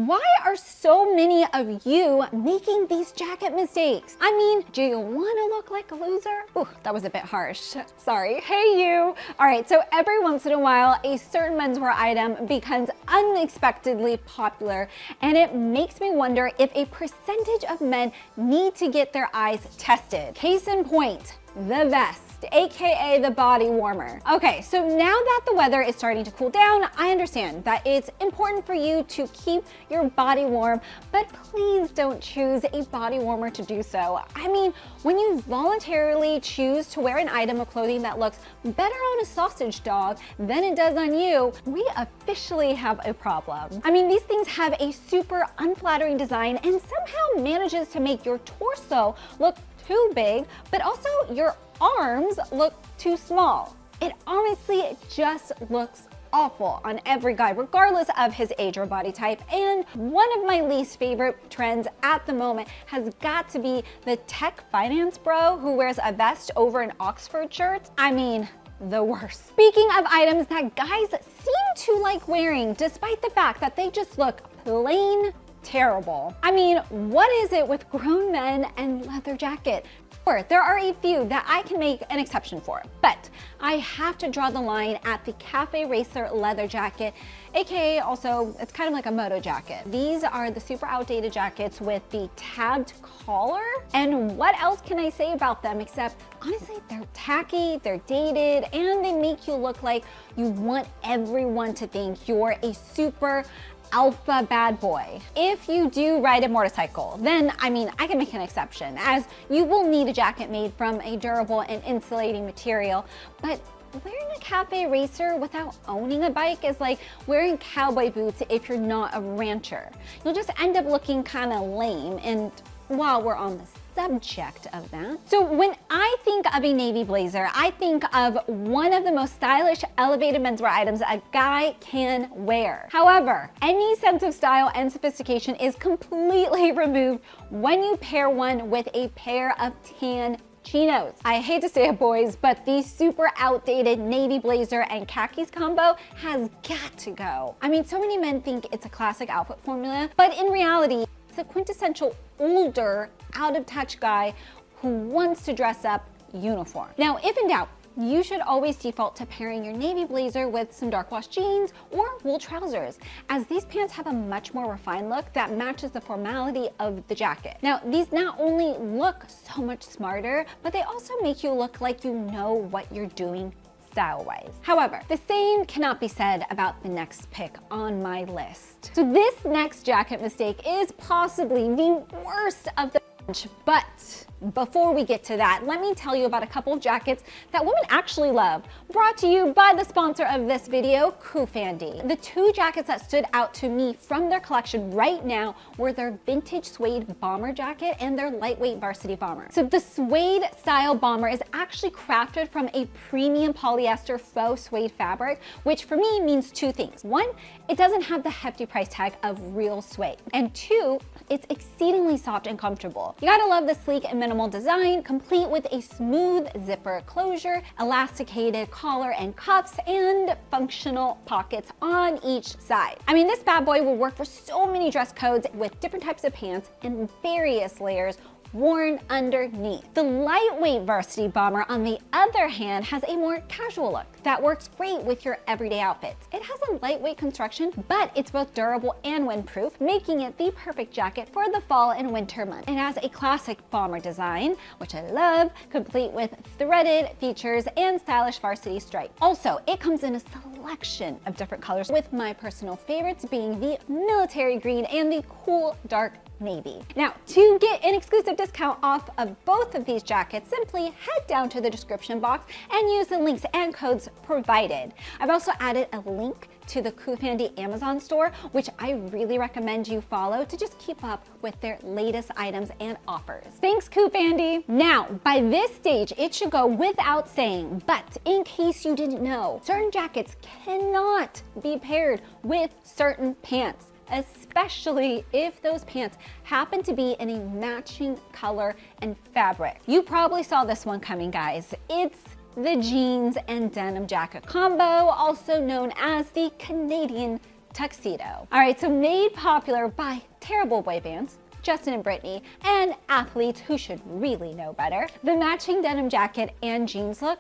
Why are so many of you making these jacket mistakes? I mean, do you want to look like a loser? Ooh, that was a bit harsh. Sorry. Hey you. All right, so every once in a while, a certain menswear item becomes unexpectedly popular, and it makes me wonder if a percentage of men need to get their eyes tested. Case in point, the vest, aka the body warmer. Okay, so now that the weather is starting to cool down, I understand that it's important for you to keep your body warm, but please don't choose a body warmer to do so. I mean, when you voluntarily choose to wear an item of clothing that looks better on a sausage dog than it does on you, we officially have a problem. I mean, these things have a super unflattering design and somehow manages to make your torso look too big, but also your arms look too small. It honestly just looks awful on every guy, regardless of his age or body type. And one of my least favorite trends at the moment has got to be the tech finance bro who wears a vest over an Oxford shirt. I mean, the worst. Speaking of items that guys seem to like wearing, despite the fact that they just look plain terrible. I mean, what is it with grown men and leather jacket? Sure, there are a few that I can make an exception for, but I have to draw the line at the Cafe Racer leather jacket, aka also, it's kind of like a moto jacket. These are the super outdated jackets with the tabbed collar. And what else can I say about them except, honestly, they're tacky, they're dated, and they make you look like you want everyone to think you're a super alpha bad boy. If you do ride a motorcycle, then I mean, I can make an exception, as you will need a jacket made from a durable and insulating material, but wearing a Cafe Racer without owning a bike is like wearing cowboy boots if you're not a rancher. You'll just end up looking kind of lame. And while we're on the subject of that, so when I think of a navy blazer, I think of one of the most stylish elevated menswear items a guy can wear. However, any sense of style and sophistication is completely removed when you pair one with a pair of tan chinos. I hate to say it, boys, but the super outdated navy blazer and khakis combo has got to go. I mean, so many men think it's a classic outfit formula, but in reality, it's a quintessential older, out of touch guy who wants to dress up uniform. Now, if in doubt, you should always default to pairing your navy blazer with some dark wash jeans or wool trousers, as these pants have a much more refined look that matches the formality of the jacket. Now, these not only look so much smarter, but they also make you look like you know what you're doing style-wise. However, the same cannot be said about the next pick on my list. So this next jacket mistake is possibly the worst of the bunch, but before we get to that, let me tell you about a couple of jackets that women actually love, brought to you by the sponsor of this video, Kufandy. The two jackets that stood out to me from their collection right now were their vintage suede bomber jacket and their lightweight varsity bomber. So the suede style bomber is actually crafted from a premium polyester faux suede fabric, which for me means two things. One, it doesn't have the hefty price tag of real suede. And two, it's exceedingly soft and comfortable. You gotta love the sleek and minimal design, complete with a smooth zipper closure, elasticated collar and cuffs, and functional pockets on each side. I mean, this bad boy will work for so many dress codes with different types of pants and various layers worn underneath. The lightweight varsity bomber, on the other hand, has a more casual look that works great with your everyday outfits. It has a lightweight construction, but it's both durable and windproof, making it the perfect jacket for the fall and winter months. It has a classic bomber design, which I love, complete with threaded features and stylish varsity stripe. Also, it comes in a selection of different colors, with my personal favorites being the military green and the cool dark navy. Now, to get an exclusive discount off of both of these jackets, simply head down to the description box and use the links and codes provided. I've also added a link to the Kufandy Amazon store, which I really recommend you follow to just keep up with their latest items and offers. Thanks, Kufandy. Now, by this stage, it should go without saying, but in case you didn't know, certain jackets cannot be paired with certain pants, especially if those pants happen to be in a matching color and fabric. You probably saw this one coming, guys. It's the jeans and denim jacket combo, also known as the Canadian tuxedo. All right, so made popular by terrible boy bands, Justin and Brittany, and athletes who should really know better, the matching denim jacket and jeans look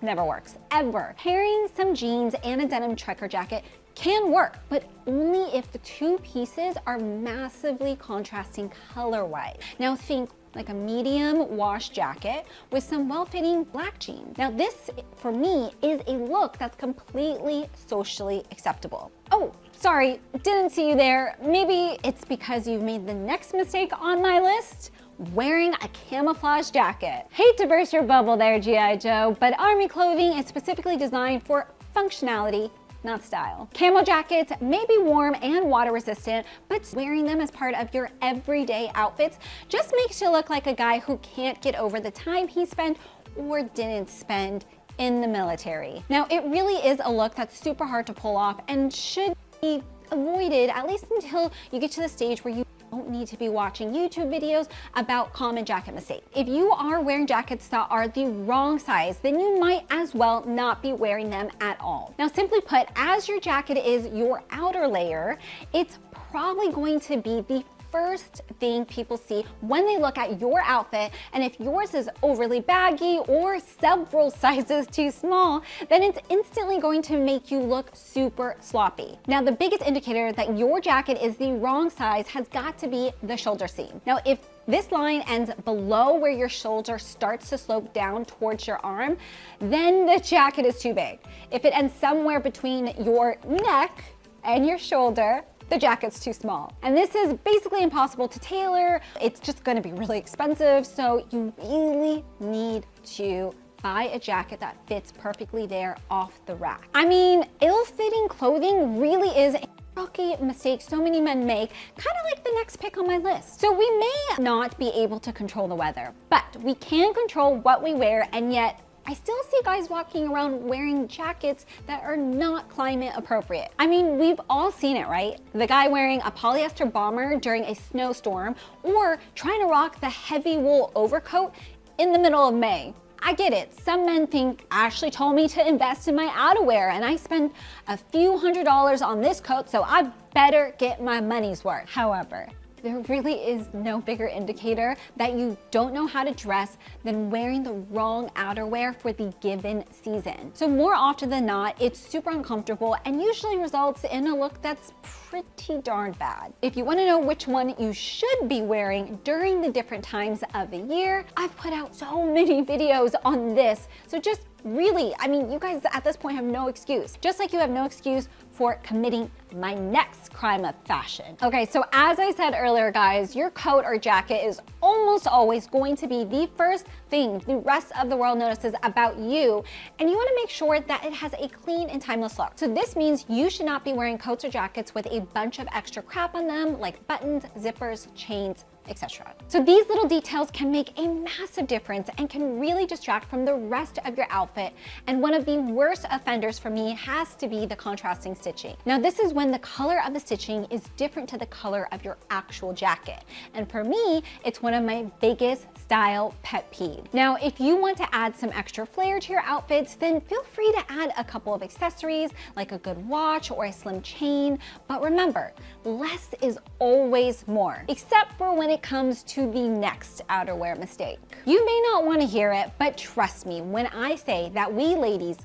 never works, ever. Pairing some jeans and a denim trucker jacket can work, but only if the two pieces are massively contrasting color-wise. Now think like a medium wash jacket with some well-fitting black jeans. Now this, for me, is a look that's completely socially acceptable. Oh, sorry, didn't see you there. Maybe it's because you've made the next mistake on my list, wearing a camouflage jacket. Hate to burst your bubble there, G.I. Joe, but Army clothing is specifically designed for functionality, not style. Camo jackets may be warm and water resistant, but wearing them as part of your everyday outfits just makes you look like a guy who can't get over the time he spent or didn't spend in the military. Now, it really is a look that's super hard to pull off and should be avoided, at least until you get to the stage where you don't need to be watching YouTube videos about common jacket mistakes. If you are wearing jackets that are the wrong size, then you might as well not be wearing them at all. Now, simply put, as your jacket is your outer layer, it's probably going to be the first thing people see when they look at your outfit, and if yours is overly baggy or several sizes too small, then it's instantly going to make you look super sloppy. Now, the biggest indicator that your jacket is the wrong size has got to be the shoulder seam. Now, if this line ends below where your shoulder starts to slope down towards your arm, then the jacket is too big. If it ends somewhere between your neck and your shoulder, the jacket's too small. And this is basically impossible to tailor. It's just gonna be really expensive, so you really need to buy a jacket that fits perfectly there off the rack. I mean, ill-fitting clothing really is a rookie mistake so many men make, kind of like the next pick on my list. So we may not be able to control the weather, but we can control what we wear, and yet I still see guys walking around wearing jackets that are not climate appropriate. I mean, we've all seen it, right? The guy wearing a polyester bomber during a snowstorm, or trying to rock the heavy wool overcoat in the middle of May. I get it. Some men think Ashley told me to invest in my outerwear and I spent a few $100s on this coat, so I better get my money's worth. However, there really is no bigger indicator that you don't know how to dress than wearing the wrong outerwear for the given season. So more often than not, it's super uncomfortable and usually results in a look that's pretty darn bad. If you want to know which one you should be wearing during the different times of the year, I've put out so many videos on this. So just really, I mean, you guys at this point have no excuse. Just like you have no excuse for committing my next crime of fashion. Okay, so as I said earlier, guys, your coat or jacket is almost always going to be the first thing the rest of the world notices about you, and you wanna make sure that it has a clean and timeless look. So this means you should not be wearing coats or jackets with a bunch of extra crap on them, like buttons, zippers, chains, etc. So these little details can make a massive difference and can really distract from the rest of your outfit. And one of the worst offenders for me has to be the contrasting stitching. Now this is when the color of the stitching is different to the color of your actual jacket. And for me, it's one of my biggest style pet peeves. Now, if you want to add some extra flair to your outfits, then feel free to add a couple of accessories like a good watch or a slim chain. But remember, less is always more, except for when it comes to the next outerwear mistake. You may not want to hear it, but trust me when I say that we ladies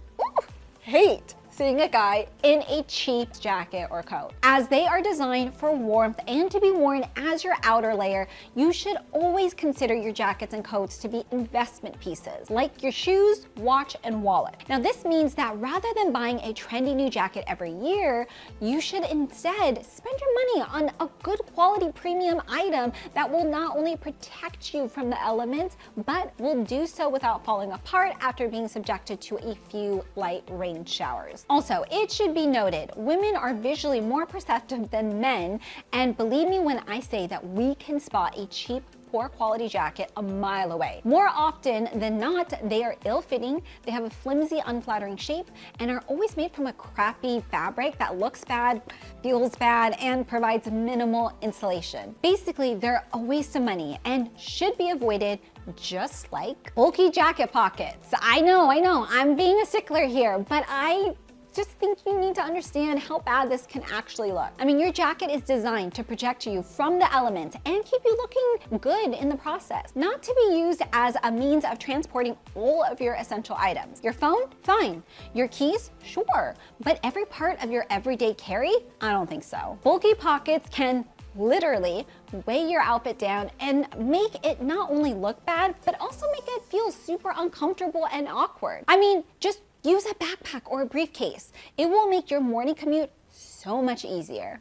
hate seeing a guy in a cheap jacket or coat. As they are designed for warmth and to be worn as your outer layer, you should always consider your jackets and coats to be investment pieces, like your shoes, watch, and wallet. Now this means that rather than buying a trendy new jacket every year, you should instead spend your money on a good quality premium item that will not only protect you from the elements, but will do so without falling apart after being subjected to a few light rain showers. Also, it should be noted, women are visually more perceptive than men, and believe me when I say that we can spot a cheap, poor quality jacket a mile away. More often than not, they are ill-fitting, they have a flimsy, unflattering shape, and are always made from a crappy fabric that looks bad, feels bad, and provides minimal insulation. Basically, they're a waste of money and should be avoided, just like bulky jacket pockets. I know, I'm being a stickler here, but I just think you need to understand how bad this can actually look. I mean, your jacket is designed to protect you from the elements and keep you looking good in the process, not to be used as a means of transporting all of your essential items. Your phone? Fine. Your keys? Sure. But every part of your everyday carry? I don't think so. Bulky pockets can literally weigh your outfit down and make it not only look bad, but also make it feel super uncomfortable and awkward. I mean, just use a backpack or a briefcase. It will make your morning commute so much easier.